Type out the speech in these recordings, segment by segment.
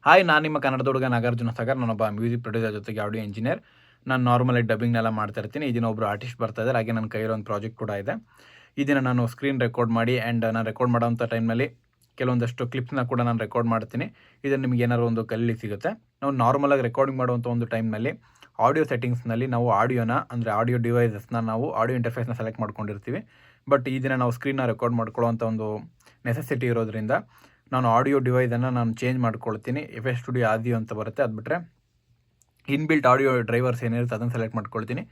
Hi, ನಾನು ನಿಮ್ಮ ಕನ್ನಡದ ಹುಡುಗ ನಾಗಾರ್ಜುನ ಸಾಗರ್. ನಾನೊಬ್ಬ ಮ್ಯೂಸಿಕ್ ಪ್ರೊಡ್ಯೂಸರ್ ಜೊತೆಗೆ ಆಡಿಯೋ ಇಂಜಿನಿಯರ್. ನಾನು ನಾರ್ಮಲಾಗಿ ಡಬ್ಬಿಂಗ್ನೆಲ್ಲ ಮಾಡ್ತಾ ಇರ್ತೀನಿ. ಈ ದಿನ ಒಬ್ಬರು ಆರ್ಟಿಸ್ಟ್ ಬರ್ತಾ ಇದ್ದಾರೆ, ಹಾಗೆ ನನ್ನ ಕೈಯಲ್ಲಿ ಒಂದು ಪ್ರಾಜೆಕ್ಟ್ ಕೂಡ ಇದೆ. ಈ ದಿನ ನಾನು ಸ್ಕ್ರೀನ್ ರೆಕಾರ್ಡ್ ಮಾಡಿ ಆ್ಯಂಡ್ ನಾನು ರೆಕಾರ್ಡ್ ಮಾಡೋವಂಥ ಟೈಮ್ನಲ್ಲಿ ಕೆಲವೊಂದಷ್ಟು ಕ್ಲಿಪ್ಸ್ನ ಕೂಡ ನಾನು ರೆಕಾರ್ಡ್ ಮಾಡ್ತೀನಿ. ಇದನ್ನು ನಿಮಗೆ ಏನಾದ್ರು ಒಂದು ಕಲೀಲಿ ಸಿಗುತ್ತೆ. ನಾವು ನಾರ್ಮಲಾಗಿ ರೆಕಾರ್ಡಿಂಗ್ ಮಾಡುವಂಥ ಒಂದು ಟೈಮ್ನಲ್ಲಿ ಆಡಿಯೋ ಸೆಟ್ಟಿಂಗ್ಸ್ನಲ್ಲಿ ನಾವು ಆಡಿಯೋನ ಅಂದರೆ ಆಡಿಯೋ ಡಿವೈಸಸ್ನ ನಾವು ಆಡಿಯೋ ಇಂಟರ್ಫೇಸ್ನ ಸೆಲೆಕ್ಟ್ ಮಾಡ್ಕೊಂಡಿರ್ತೀವಿ. ಬಟ್ ಈ ದಿನ ನಾವು ಸ್ಕ್ರೀನ್ನ ರೆಕಾರ್ಡ್ ಮಾಡ್ಕೊಳ್ಳೋವಂಥ ಒಂದು ನೆಸೆಸಿಟಿ ಇರೋದ್ರಿಂದ ನಾನು ಆಡಿಯೋ ಡಿವೈಸನ್ನು ನಾನು ಚೇಂಜ್ ಮಾಡ್ಕೊಳ್ತೀನಿ. FL Studio ಆಡಿಯೋ ಅಂತ ಬರುತ್ತೆ, ಅದು ಬಿಟ್ಟರೆ ಇನ್ಬಿಲ್ಟ್ ಆಡಿಯೋ ಡ್ರೈವರ್ಸ್ ಏನಿರುತ್ತೆ ಅದನ್ನು ಸೆಲೆಕ್ಟ್ ಮಾಡ್ಕೊಳ್ತೀನಿ.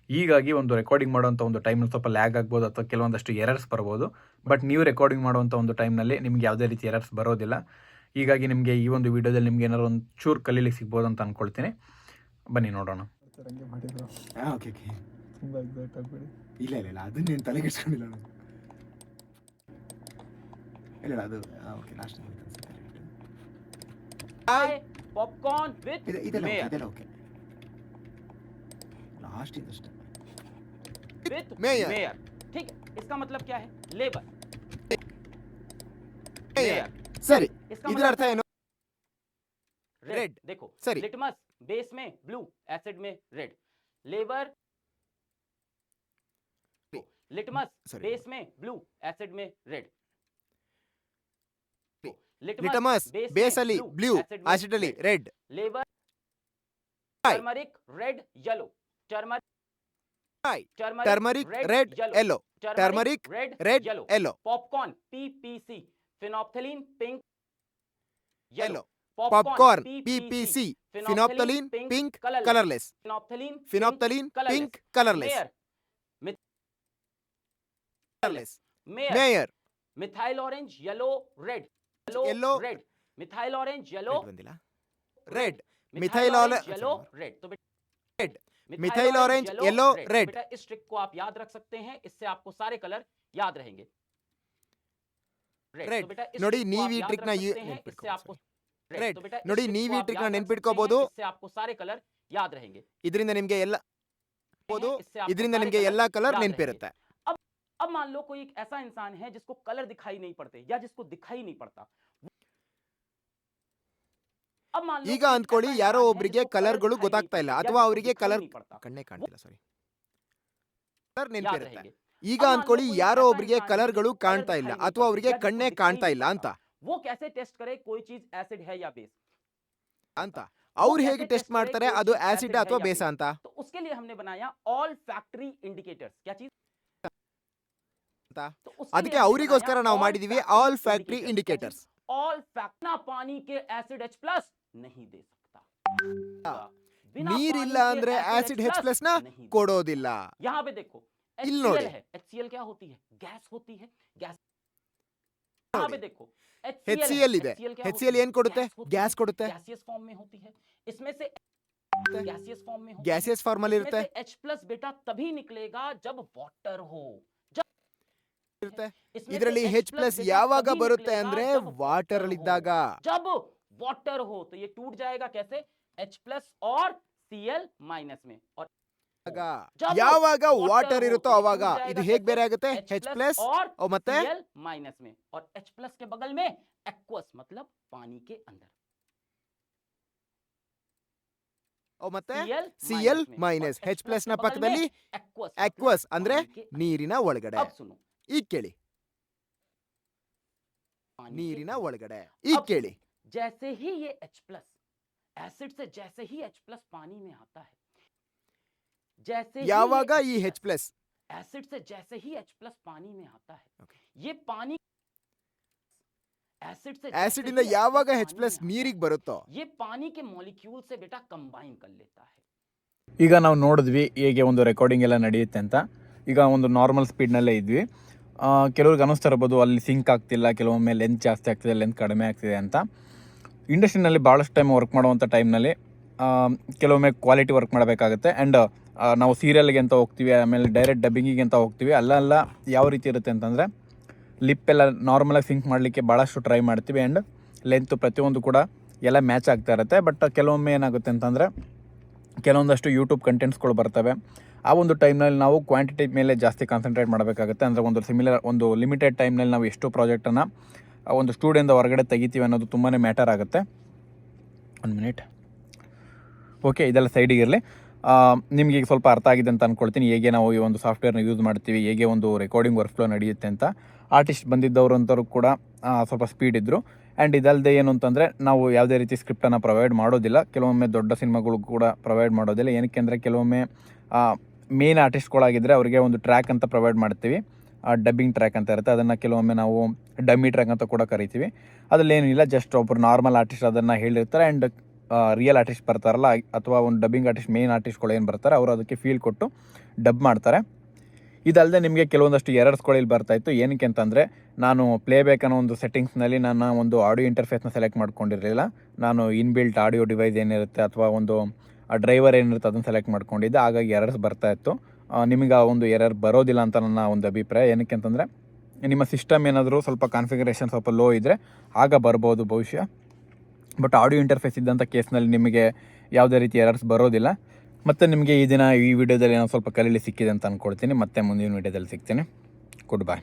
ಹೀಗಾಗಿ ಒಂದು ರೆಕಾರ್ಡಿಂಗ್ ಮಾಡುವಂಥ ಒಂದು ಟೈಮಲ್ಲಿ ಸ್ವಲ್ಪ ಲ್ಯಾಗ್ ಆಗ್ಬೋದು ಅಥವಾ ಕೆಲವೊಂದಷ್ಟು ಎರರ್ಸ್ ಬರ್ಬೋದು. ಬಟ್ ನೀವು ರೆಕಾರ್ಡಿಂಗ್ ಮಾಡುವಂಥ ಒಂದು ಟೈಮ್ನಲ್ಲಿ ನಿಮ್ಗೆ ಯಾವುದೇ ರೀತಿ ಎರರ್ಸ್ ಬರೋದಿಲ್ಲ. ಹೀಗಾಗಿ ನಿಮಗೆ ಈ ಒಂದು ವೀಡಿಯೋದಲ್ಲಿ ನಿಮ್ಗೆ ಏನಾದ್ರು ಒಂದು ಚೂರು ಕಲೀಲಿಕ್ಕೆ ಸಿಗ್ಬೋದು ಅಂತ ಅಂದ್ಕೊಳ್ತೀನಿ. ಬನ್ನಿ ನೋಡೋಣ. ಓಕೆ ಓಕೆ ತುಂಬ ಎಕ್ಸೈಟ್ ಆಗಬೇಡಿ. ಇಲ್ಲ ಇಲ್ಲ ಇಲ್ಲ ಅದನ್ನ ನೀನು ತಲೆಗೆ ಇಟ್ಕೊಂಡಿಲ್ಲ ನಾನು. ಇಲ್ಲ ಇಲ್ಲ ಅದು okay last popcorn with mayor ಇದೆಲ್ಲ ಓಕೆ ಲಾಸ್ಟ್ ಇದಷ್ಟೇ विद मेयर मेयर ठीक है. इसका मतलब क्या है? लेबर. ಮೇಯರ್ ಸರಿ. इसका ಇದರ ಅರ್ಥ ಏನು? रेड. देखो सरी. लिटमस बेस में ब्लू, एसिड में रेड. लेबर. लिटमस सरी. बेस में ब्लू, एसिड में रेड. ಲಿಟಮಸ್ ಬೇಸಲ್ಲಿ ಬ್ಲೂ, ಆಸಿಡ್ ಅಲ್ಲಿ ರೆಡ್. लेबर. Hi. Turmeric red yellow. Turmeric red yellow. Turmeric red yellow. Popcorn PPC. Phenolphthalein pink yellow. Popcorn PPC. Phenolphthalein pink colourless. Phenolphthalein pink colourless. Mayor methyl orange yellow red. Yellow. Red. Methyl orange yellow ಬಂದಿಲ್ಲ. Red methyl methyl orange yellow red. तो red. Methyl orange yellow red. बेटा इस trick को आप याद रख सकते हैं, इससे आपको सारे कलर याद रहेंगे. रेड. तो बेटा इस ನೋಡಿ trick को ನೀವು आप ಈ याद ಟ್ರಿಕ್ ನ रख सकते हैं, इससे आपको रेड. तो बेटा इस ನೋಡಿ trick ನೀವು को ಈ आप ಟ್ರಿಕ್ ನ याद रख सकते हैं, ನೆನ್ಪಿಟ್ಕೋಬಹುದು. इससे आपको सारे कलर याद रहेंगे. ಇದರಿಂದ ನಿಮಗೆ ಎಲ್ಲ इससे आपको ಇದರಿಂದ सारे ನಿಮಗೆ कलर ಎಲ್ಲಾ ಕಲರ್ याद ನೆನಪಿರುತ್ತೆ. रहेंगे. अब मान लो कोई एक ऐसा इंसान है जिसको कलर दिखाई नहीं पड़ते या जिसको दिखाई नहीं पड़ता. अब मान लो ಈಗ कोई एक ಅಂದ್ಕೊಳ್ಳಿ ऐसा ಯಾರೋ इंसान है ಒಬ್ಬರಿಗೆ जिसको ಕಲರ್ಗಳು दिखाई ಗೊತ್ತಾಗ್ತಾ नहीं ಇಲ್ಲ पड़ते, ಅಥವಾ या ಅವರಿಗೆ जिसको ಕಲರ್ दिखाई नहीं पड़ता. ಕಣ್ಣೇ वो ಕಾಣ್ತಿಲ್ಲ ಸಾರಿ ಕಲರ್ याद ನೆನಪಿರುತ್ತೆ. रहेंगे. ಈಗ अब मान लो ಅಂದ್ಕೊಳ್ಳಿ कोई ಯಾರೋ ऐसा ಒಬ್ಬರಿಗೆ इंसान है ಕಲರ್ಗಳು जिसको कलर ಕಾಣ್ತಾ ಇಲ್ಲ दिखाई नहीं ಅಥವಾ पड़ते, ಅವರಿಗೆ या जिसको ಕಣ್ಣೇ दिखाई ಕಾಣ್ತಾ नहीं ಇಲ್ಲ ಅಂತ पड़ता. वो कैसे टेस्ट करे कोई चीज एसिड है या बेस? ಅಂತ ಅವ್ರು ಹೇಗೆ ಟೆಸ್ಟ್ ಮಾಡ್ತಾರೆ ಅದು ಆಸಿಡ್ ಅಥವಾ ಬೇಸ ಅಂತ? तो उसके लिए हमने बनाया ऑल फैक्ट्री इंडिकेटर्स. क्या चीज? तो उसके ಅದಕ್ಕೆ लिए हमने ಅವರಿಗೋಸ್ಕರ बनाया ನಾವು all ಮಾಡಿದೀವಿ factory all factory indicators. Indicators. All फैक्टना पानी के एसिड H+ नहीं दे सकता. बिना ನೀರಿಲ್ಲ पानी के ಅಂದ್ರೆ acid ಆಸಿಡ್ H+ ನ नहीं दे ಕೊಡೋದಿಲ್ಲ. सकता. यहाँ पे देखो ಇಲ್ಲಿ HCl ನೋಡಿ. है. HCl क्या होती है? गैस होती है. गैस. यहाँ पे देखो HCl ಇದೆ. क्या HCl होती है? ಏನ್ ಕೊಡುತ್ತೆ? गैस होती ಗ್ಯಾಸ್ है. ಕೊಡುತ್ತೆ. गैसियस फॉर्म में होती है. इसमें से गैसियस फॉर्म में होती है. ಗ್ಯಾಸಿಯಸ್ ಫಾರ್ಮ್ ಅಲ್ಲಿ इसमें ಇರುತ್ತೆ. से H+ बेटा तभी निकलेगा जब वाटर हो. इसमें ಇದರಲ್ಲಿ से H+ बेटा ಯಾವಾಗ तभी ಬರುತ್ತೆ निकलेगा ಅಂದ್ರೆ जब ವಾಟರ್ water ಅಲ್ಲಿ हो. ಇದ್ದಾಗ. जब वाटर हो तो ये टूट जाएगा कैसे? H+ और Cl- में. और जब ಯಾವಾಗ water ವಾಟರ್ हो ಇರುತ್ತೋ तो ये ಅವಾಗ टूट ಇದು जाएगा ಹೇಗ್ कैसे? ಬೇರೆ ಆಗುತ್ತೆ? H+ और ಮತ್ತೆ Cl- में. और H+ के बगल में एक्वस मतलब पानी के अंदर. ಮತ್ತೆ Cl- Cl- और H+ ನ के बगल ಪಕ್ಕದಲ್ಲಿ में aqueous ಅಕ್ವಸ್ मतलब ಅಂದ್ರೆ पानी के अंदर. ನೀರಿನ ಒಳಗಡೆ. अब सुनो ಈಗ ಕೇಳಿ पानी के ನೀರಿನ अंदर. ಒಳಗಡೆ ಈಗ अब ಕೇಳಿ जैसे ही ये H+ एसिड से जैसे ही H+ पानी में आता है, जैसे ही ಯಾವಾಗ ये ಈ H+ H+ एसिड से जैसे ही H+ पानी में आता है, Okay. ये पानी एसिड से ಆಸಿಡ್ जैसे ಇಂದ ही ಯಾವಾಗ H+ H+ पानी में आता ನೀರಿಗೆ है, ಬರುತ್ತೋ ये पानी के मॉलिक्यूल से बेटा कंबाइन कर लेता है. ಈಗ ನಾವು ನೋಡಿದ್ವಿ ಹೇಗೆ ಒಂದು ರೆಕಾರ್ಡಿಂಗ್ ಎಲ್ಲ ನಡೆಯುತ್ತೆ ಅಂತ. ಈಗ ಒಂದು ನಾರ್ಮಲ್ ಸ್ಪೀಡ್ನಲ್ಲೇ ಇದ್ವಿ. ಕೆಲವ್ರಿಗೆ ಅನ್ನಿಸ್ತಾ ಇರ್ಬೋದು ಅಲ್ಲಿ ಸಿಂಕ್ ಆಗ್ತಿಲ್ಲ, ಕೆಲವೊಮ್ಮೆ ಲೆಂತ್ ಜಾಸ್ತಿ ಆಗ್ತಿದೆ, ಲೆಂತ್ ಕಡಿಮೆ ಆಗ್ತಿದೆ ಅಂತ. ಇಂಡಸ್ಟ್ರಿನಲ್ಲಿ ಭಾಳಷ್ಟು ಟೈಮ್ ವರ್ಕ್ ಮಾಡುವಂಥ ಟೈಮ್ನಲ್ಲಿ ಕೆಲವೊಮ್ಮೆ ಕ್ವಾಲಿಟಿ ವರ್ಕ್ ಮಾಡಬೇಕಾಗುತ್ತೆ. ಆ್ಯಂಡ್ ನಾವು ಸೀರಿಯಲ್ಗೆ ಅಂತ ಹೋಗ್ತೀವಿ, ಆಮೇಲೆ ಡೈರೆಕ್ಟ್ ಡಬ್ಬಿಂಗಿಗೆ ಅಂತ ಹೋಗ್ತೀವಿ. ಅಲ್ಲೆಲ್ಲ ಯಾವ ರೀತಿ ಇರುತ್ತೆ ಅಂತಂದರೆ ಲಿಪ್ಪೆಲ್ಲ ನಾರ್ಮಲಾಗಿ ಸಿಂಕ್ ಮಾಡಲಿಕ್ಕೆ ಭಾಳಷ್ಟು ಟ್ರೈ ಮಾಡ್ತೀವಿ. ಆ್ಯಂಡ್ ಲೆಂತು ಪ್ರತಿಯೊಂದು ಕೂಡ ಎಲ್ಲ ಮ್ಯಾಚ್ ಆಗ್ತಾ ಇರುತ್ತೆ. ಬಟ್ ಕೆಲವೊಮ್ಮೆ ಏನಾಗುತ್ತೆ ಅಂತಂದರೆ ಕೆಲವೊಂದಷ್ಟು ಯೂಟ್ಯೂಬ್ ಕಂಟೆಂಟ್ಸ್ಗಳು ಬರ್ತವೆ. ಆ ಒಂದು ಟೈಮ್ನಲ್ಲಿ ನಾವು ಕ್ವಾಂಟಿಟಿ ಮೇಲೆ ಜಾಸ್ತಿ ಕಾನ್ಸಂಟ್ರೇಟ್ ಮಾಡಬೇಕಾಗುತ್ತೆ. ಅಂದರೆ ಒಂದು ಲಿಮಿಟೆಡ್ ಟೈಮ್ನಲ್ಲಿ ನಾವು ಎಷ್ಟು ಪ್ರಾಜೆಕ್ಟನ್ನು ಒಂದು ಸ್ಟುಡಿಯೋಯಿಂದ ಹೊರಗಡೆ ತೆಗಿತೀವಿ ಅನ್ನೋದು ತುಂಬಾ ಮ್ಯಾಟರ್ ಆಗುತ್ತೆ. 1 ಮಿನಿಟ್. ಓಕೆ, ಇದೆಲ್ಲ ಸೈಡಿಗೆ ಇರಲಿ. ನಿಮಗೆ ಈಗ ಸ್ವಲ್ಪ ಅರ್ಥ ಆಗಿದೆ ಅಂತ ಅಂದ್ಕೊಳ್ತೀನಿ, ಹೇಗೆ ನಾವು ಈ ಒಂದು ಸಾಫ್ಟ್ವೇರ್ನ ಯೂಸ್ ಮಾಡ್ತೀವಿ, ಹೇಗೆ ಒಂದು ರೆಕಾರ್ಡಿಂಗ್ ವರ್ಕ್ಫ್ಲೋ ನಡೆಯುತ್ತೆ ಅಂತ. ಆರ್ಟಿಸ್ಟ್ ಬಂದಿದ್ದವರು ಅಂತವ್ರು ಕೂಡ ಸ್ವಲ್ಪ ಸ್ಪೀಡ್ ಇದ್ದರು. ಆ್ಯಂಡ್ ಇದಲ್ಲದೆ ಏನು ಅಂತಂದರೆ, ನಾವು ಯಾವುದೇ ರೀತಿ ಸ್ಕ್ರಿಪ್ಟನ್ನು ಪ್ರೊವೈಡ್ ಮಾಡೋದಿಲ್ಲ. ಕೆಲವೊಮ್ಮೆ ದೊಡ್ಡ ಸಿನಿಮಾಗಳು ಕೂಡ ಪ್ರೊವೈಡ್ ಮಾಡೋದಿಲ್ಲ. ಏನಕ್ಕೆ ಅಂದರೆ, ಕೆಲವೊಮ್ಮೆ ಮೇನ್ ಆರ್ಟಿಸ್ಟ್ಗಳಾಗಿದ್ದರೆ ಅವರಿಗೆ ಒಂದು ಟ್ರ್ಯಾಕ್ ಅಂತ ಪ್ರೊವೈಡ್ ಮಾಡ್ತೀವಿ, ಡಬ್ಬಿಂಗ್ ಟ್ರ್ಯಾಕ್ ಅಂತ ಇರುತ್ತೆ. ಅದನ್ನು ಕೆಲವೊಮ್ಮೆ ನಾವು ಡಮ್ಮಿ ಟ್ರ್ಯಾಕ್ ಅಂತ ಕೂಡ ಕರಿತೀವಿ. ಅದರಲ್ಲೇನಿಲ್ಲ, ಜಸ್ಟ್ ಒಬ್ಬರು ನಾರ್ಮಲ್ ಆರ್ಟಿಸ್ಟ್ ಅದನ್ನು ಹೇಳಿರ್ತಾರೆ. ಆ್ಯಂಡ್ ರಿಯಲ್ ಆರ್ಟಿಸ್ಟ್ ಬರ್ತಾರಲ್ಲ, ಅಥವಾ ಒಂದು ಡಬ್ಬಿಂಗ್ ಆರ್ಟಿಸ್ಟ್, ಮೇನ್ ಆರ್ಟಿಸ್ಟ್ಗಳು ಏನು ಬರ್ತಾರೆ ಅವರು ಅದಕ್ಕೆ ಫೀಲ್ ಕೊಟ್ಟು ಡಬ್ ಮಾಡ್ತಾರೆ. ಇದಲ್ಲದೆ ನಿಮಗೆ ಕೆಲವೊಂದಷ್ಟು ಎರರ್ಸ್ಗಳು ಇಲ್ಲಿ ಬರ್ತಾಯಿತ್ತು. ಏನಕ್ಕೆ ಅಂತಂದರೆ, ನಾನು ಪ್ಲೇಬ್ಯಾಕ್ ಅನ್ನೋ ಒಂದು ಸೆಟ್ಟಿಂಗ್ಸ್ನಲ್ಲಿ ನನ್ನ ಒಂದು ಆಡಿಯೋ ಇಂಟರ್ಫೇಸ್ನ ಸೆಲೆಕ್ಟ್ ಮಾಡ್ಕೊಂಡಿರಲಿಲ್ಲ. ನಾನು ಇನ್ಬಿಲ್ಟ್ ಆಡಿಯೋ ಡಿವೈಸ್ ಏನಿರುತ್ತೆ ಅಥವಾ ಒಂದು ಡ್ರೈವರ್ ಏನಿರುತ್ತೆ ಅದನ್ನು ಸೆಲೆಕ್ಟ್ ಮಾಡ್ಕೊಂಡಿದ್ದೆ. ಹಾಗಾಗಿ ಎರರ್ಸ್ ಬರ್ತಾಯಿತ್ತು. ನಿಮಗೆ ಆ ಒಂದು ಎರರ್ ಬರೋದಿಲ್ಲ ಅಂತ ನನ್ನ ಒಂದು ಅಭಿಪ್ರಾಯ. ಏನಕ್ಕೆ ಅಂತಂದರೆ, ನಿಮ್ಮ ಸಿಸ್ಟಮ್ ಏನಾದರೂ ಸ್ವಲ್ಪ ಕಾನ್ಫಿಗರೇಷನ್ ಸ್ವಲ್ಪ ಲೋ ಇದ್ದರೆ ಆಗ ಬರ್ಬೋದು ಬಹುಶಃ. ಬಟ್ ಆಡಿಯೋ ಇಂಟರ್ಫೇಸ್ ಇದ್ದಂಥ ಕೇಸ್ನಲ್ಲಿ ನಿಮಗೆ ಯಾವುದೇ ರೀತಿ ಎರರ್ಸ್ ಬರೋದಿಲ್ಲ. ಮತ್ತು ನಿಮಗೆ ಈ ದಿನ ಈ ವಿಡಿಯೋದಲ್ಲಿ ಏನೋ ಸ್ವಲ್ಪ ಕಲೀಲಿ ಸಿಕ್ಕಿದೆ ಅಂತ ಅಂದ್ಕೊಳ್ತೀನಿ. ಮತ್ತೆ ಮುಂದಿನ ವಿಡಿಯೋದಲ್ಲಿ ಸಿಗ್ತೀನಿ. Good bye.